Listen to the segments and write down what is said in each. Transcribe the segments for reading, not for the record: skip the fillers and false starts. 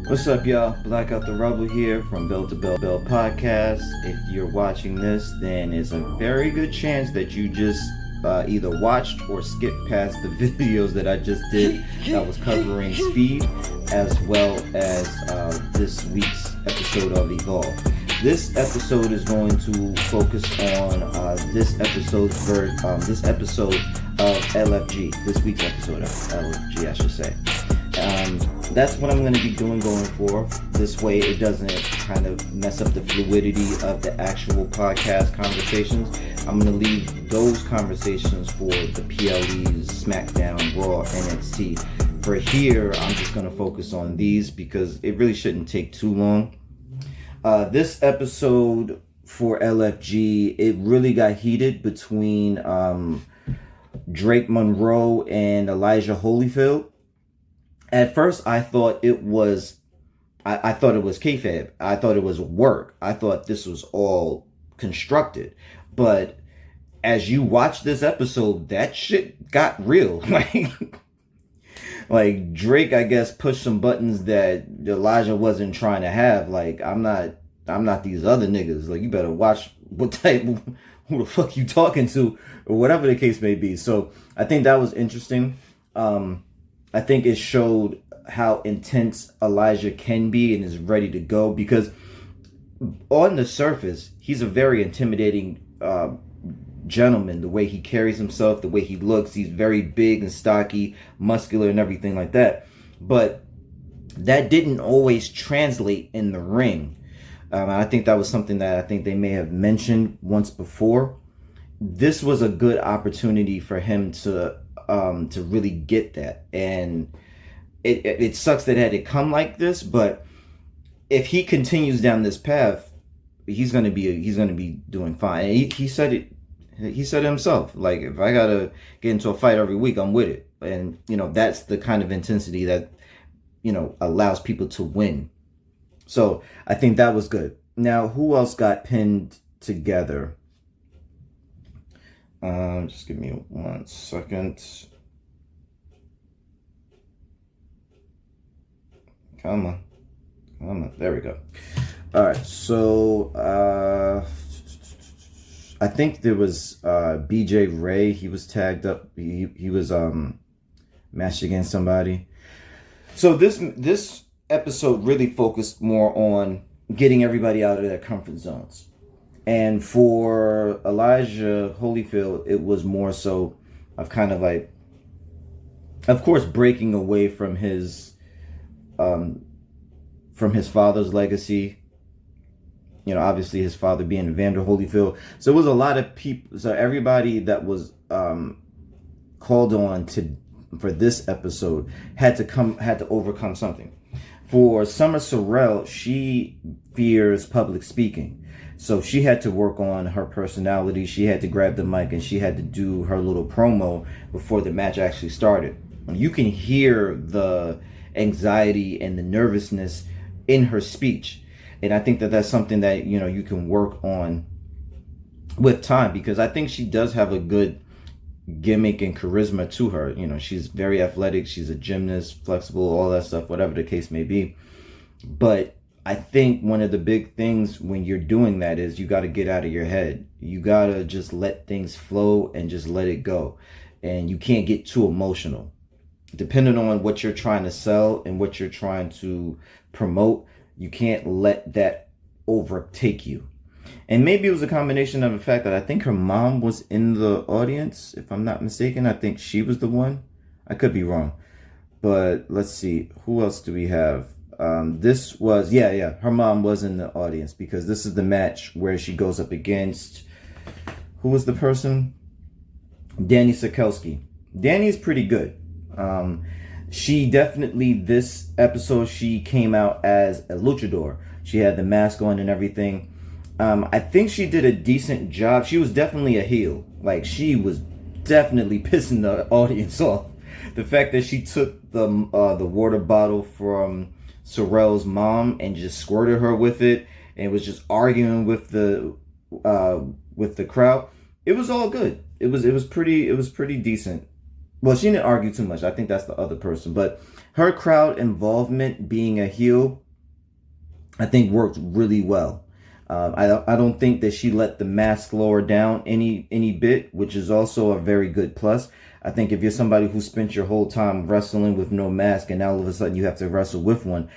What's up, y'all? Blackout The Rebel here from B2B Podcast. If you're watching this, then it's a very good chance that you just either watched or skipped past the videos that I just did that was covering speed, as well as this week's episode of Evolve. This episode is going to focus on this episode of LFG. This week's episode of LFG, I should say. That's what I'm going to be doing going forward. This way it doesn't kind of mess up the fluidity of the actual podcast conversations. I'm going to leave those conversations for the PLEs, SmackDown, Raw, NXT. For here, I'm just going to focus on these because it really shouldn't take too long. This episode for LFG, it really got heated between Drake Monroe and Elijah Holyfield. At first, I thought it was kayfabe. I thought it was work. I thought this was all constructed. But as you watch this episode, that shit got real. Like Drake, I guess, pushed some buttons that Elijah wasn't trying to have. Like, I'm not these other niggas. Like, you better watch who the fuck you talking to, or whatever the case may be. So I think that was interesting. I think it showed how intense Elijah can be and is ready to go, because on the surface, he's a very intimidating gentleman. The way he carries himself, the way he looks, he's very big and stocky, muscular and everything like that. But that didn't always translate in the ring. I think that was something that I think they may have mentioned once before. This was a good opportunity for him to really get that, and it sucks that it had to come like this. But if he continues down this path, he's gonna be doing fine. And he said it. He said it himself. Like, if I gotta get into a fight every week, I'm with it. And that's the kind of intensity that allows people to win. So I think that was good. Now, who else got pinned together? Just give me 1 second. Come on. There we go. All right. So, I think there was BJ Ray. He was tagged up. He was matched against somebody. So this episode really focused more on getting everybody out of their comfort zones. And for Elijah Holyfield, it was more so of kind of like, of course, breaking away from his father's legacy. Obviously his father being Evander Holyfield. So it was a lot of people. So everybody that was called on for this episode had to overcome something. For Summer Sorrell, she fears public speaking. So she had to work on her personality. She had to grab the mic and she had to do her little promo before the match actually started. You can hear the anxiety and the nervousness in her speech. And I think that that's something that, you can work on with time, because I think she does have a good gimmick and charisma to her. She's very athletic. She's a gymnast, flexible, all that stuff, whatever the case may be. But I think one of the big things when you're doing that is you got to get out of your head. You got to just let things flow and just let it go. And you can't get too emotional. Depending on what you're trying to sell and what you're trying to promote, you can't let that overtake you. And maybe it was a combination of the fact that I think her mom was in the audience, if I'm not mistaken. I think she was the one. I could be wrong. But let's see. Who else do we have? This was, her mom was in the audience, because this is the match where she goes up against, who was the person? Danny Sikelski. Danny's pretty good. She definitely, this episode, she came out as a luchador. She had the mask on and everything. I think she did a decent job. She was definitely a heel. Like, she was definitely pissing the audience off. The fact that she took the water bottle from Sorrell's mom and just squirted her with it, and was just arguing with the crowd. It was all good. It was pretty decent. Well, she didn't argue too much. I think that's the other person. But her crowd involvement being a heel, I think worked really well. I don't think that she let the mask lower down any bit, which is also a very good plus. I think if you're somebody who spent your whole time wrestling with no mask and now all of a sudden you have to wrestle with one,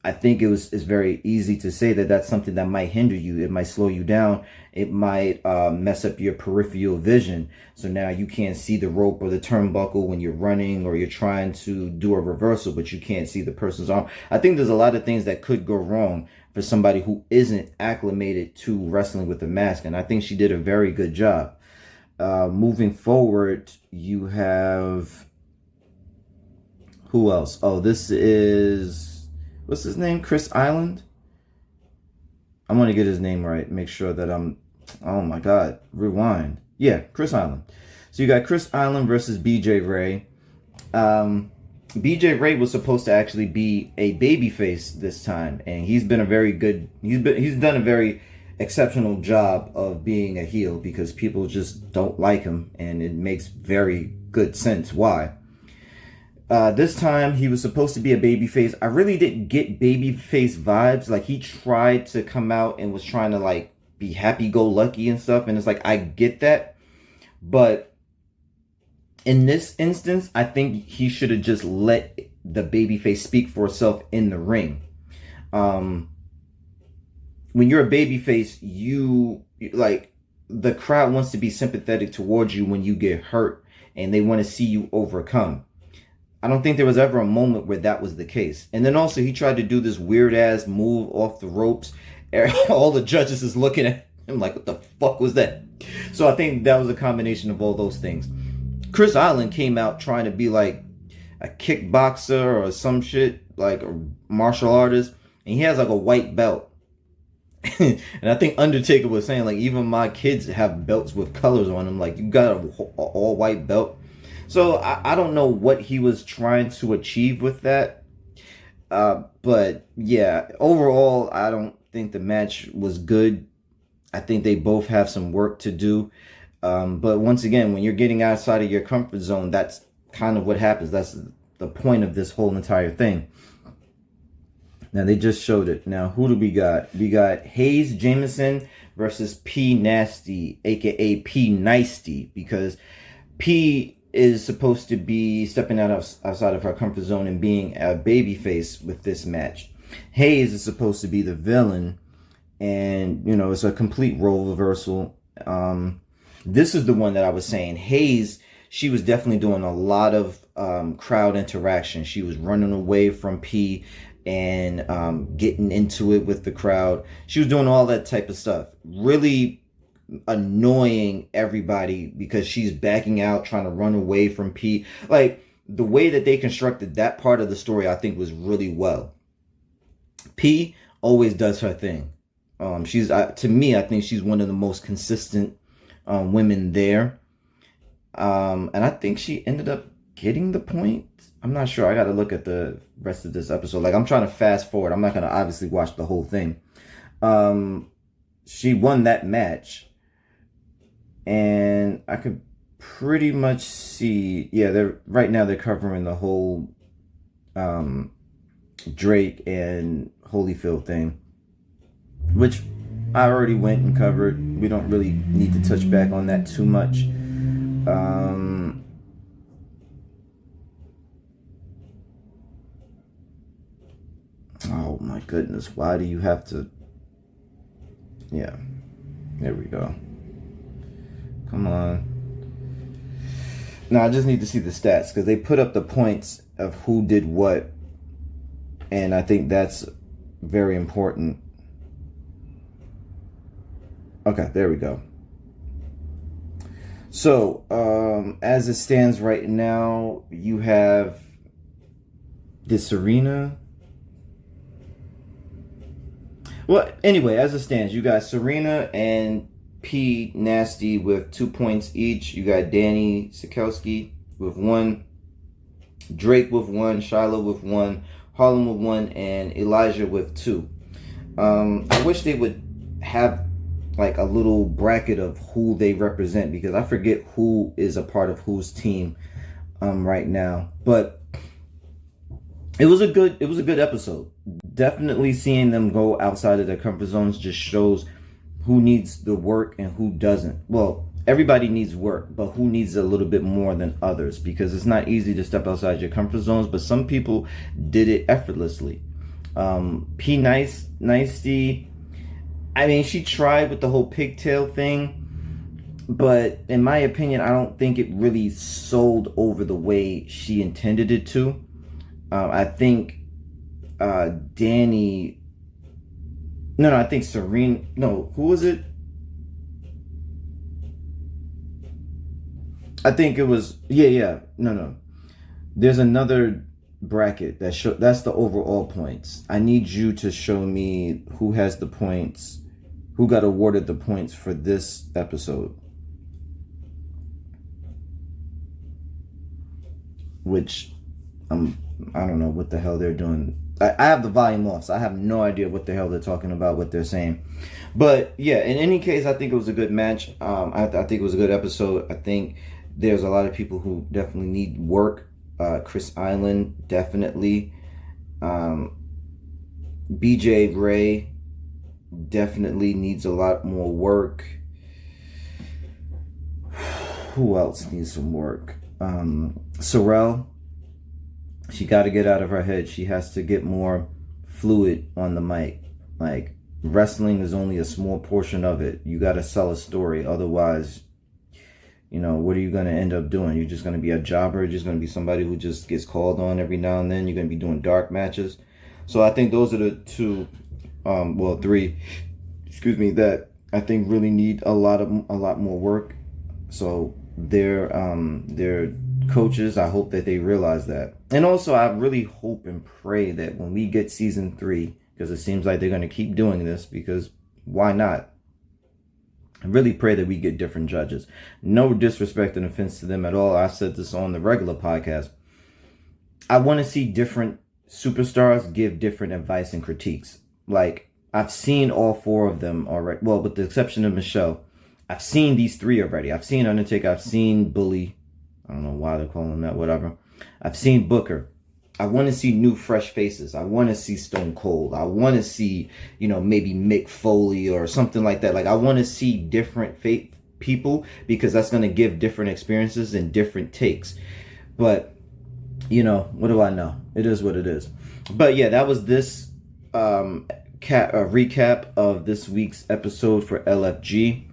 I think it's very easy to say that that's something that might hinder you. It might slow you down. It might mess up your peripheral vision. So now you can't see the rope or the turnbuckle when you're running or you're trying to do a reversal, but you can't see the person's arm. I think there's a lot of things that could go wrong for somebody who isn't acclimated to wrestling with a mask. And I think she did a very good job. Moving forward, you have... Who else? Oh, this is... What's his name? Chris Island? I want to get his name right. Make sure that I'm... Oh my God. Rewind. Yeah, Chris Island. So you got Chris Island versus BJ Ray. BJ Ray was supposed to actually be a babyface this time, and he's been a very good. He's done a very exceptional job of being a heel because people just don't like him, and it makes very good sense why. This time he was supposed to be a babyface. I really didn't get babyface vibes. Like, he tried to come out and was trying to like be happy-go-lucky and stuff, and it's like, I get that, but in this instance, I think he should have just let the babyface speak for itself in the ring. When you're a babyface, you like, the crowd wants to be sympathetic towards you when you get hurt, and they want to see you overcome. I don't think there was ever a moment where that was the case. And then also, he tried to do this weird ass move off the ropes. All the judges is looking at him like, what the fuck was that? So I think that was a combination of all those things. Chris Island came out trying to be like a kickboxer or some shit, like a martial artist, and he has like a white belt. And I think Undertaker was saying, like, even my kids have belts with colors on them. Like, you got a all white belt. So I don't know what he was trying to achieve with that. But yeah, overall, I don't think the match was good. I think they both have some work to do. But once again, when you're getting outside of your comfort zone, that's kind of what happens. That's the point of this whole entire thing. Now, they just showed it. Now, who do we got? We got Hayes Jameson versus P Nasty, aka P Nicety, because P is supposed to be stepping outside of her comfort zone and being a babyface with this match. Hayes is supposed to be the villain, and you know, it's a complete role reversal. This is the one that I was saying. Hayes, she was definitely doing a lot of crowd interaction. She was running away from P and getting into it with the crowd. She was doing all that type of stuff. Really annoying everybody because she's backing out, trying to run away from P. Like, the way that they constructed that part of the story, I think, was really well. P always does her thing. She's to me, I think she's one of the most consistent women there. And I think she ended up getting the point. I'm not sure. I got to look at the rest of this episode. Like, I'm trying to fast forward. I'm not going to obviously watch the whole thing. She won that match. And I could pretty much see, yeah, right now they're covering the whole Drake and Holyfield thing, which I already went and covered. We don't really need to touch back on that too much. Oh my goodness, why do you have to? Yeah, there we go. Come on. Now I just need to see the stats because they put up the points of who did what, and I think that's very important. Okay, there we go. So, as it stands right now, you have Serena. Well, anyway, as it stands, you got Serena and P Nasty with 2 points each. You got Danny Sikowski with 1, Drake with 1, Shiloh with 1, Harlem with 1, and Elijah with 2. I wish they would have like a little bracket of who they represent, because I forget who is a part of whose team. right now. But it was a good episode. Definitely seeing them go outside of their comfort zones just shows who needs the work and who doesn't. Well, everybody needs work, but who needs a little bit more than others, because it's not easy to step outside your comfort zones, but some people did it effortlessly. P Nicety, I mean, she tried with the whole pigtail thing, but in my opinion, I don't think it really sold over the way she intended it to. I think Danny, no, I think Serena, no, who was it? I think it was, no. There's another bracket that's the overall points. I need you to show me who has the points, who got awarded the points for this episode. Which, I don't know what the hell they're doing. I have the volume off, so I have no idea what the hell they're talking about, what they're saying. But yeah, in any case, I think it was a good match. I think it was a good episode. I think there's a lot of people who definitely need work. Chris Island, definitely. BJ Ray definitely needs a lot more work. Who else needs some work? Sorrel, she got to get out of her head. She has to get more fluid on the mic. Like, wrestling is only a small portion of it. You got to sell a story. Otherwise, what are you going to end up doing? You're just going to be a jobber. You're just going to be somebody who just gets called on every now and then. You're going to be doing dark matches. So I think those are the three, that I think really need a lot more work. So their coaches, I hope that they realize that. And also, I really hope and pray that when we get season 3, because it seems like they're going to keep doing this, because why not? I really pray that we get different judges. No disrespect and offense to them at all. I said this on the regular podcast. I want to see different superstars give different advice and critiques. Like, I've seen all 4 of them already. Well, with the exception of Michelle, I've seen these 3 already. I've seen Undertaker. I've seen Bully. I don't know why they're calling him that, whatever. I've seen Booker. I want to see new, fresh faces. I want to see Stone Cold. I want to see, maybe Mick Foley or something like that. Like, I want to see different people, because that's going to give different experiences and different takes. But, what do I know? It is what it is. But yeah, that was this recap of this week's episode for LFG.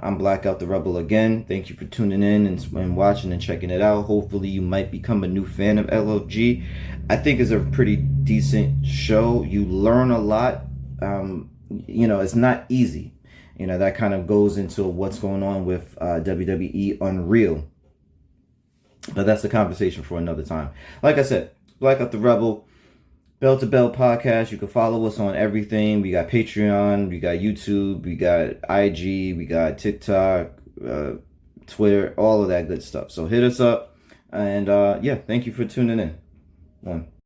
I'm Blackout the Rebel again. Thank you for tuning in and watching and checking it out. Hopefully you might become a new fan of LFG. I think it's a pretty decent show. You learn a lot. It's not easy. That kind of goes into what's going on with WWE Unreal. But that's a conversation for another time. Like I said, Blackout the Rebel, Bell to Bell podcast. You can follow us on everything. We got Patreon, we got YouTube, we got IG, we got TikTok, Twitter, all of that good stuff. So hit us up. And thank you for tuning in. One.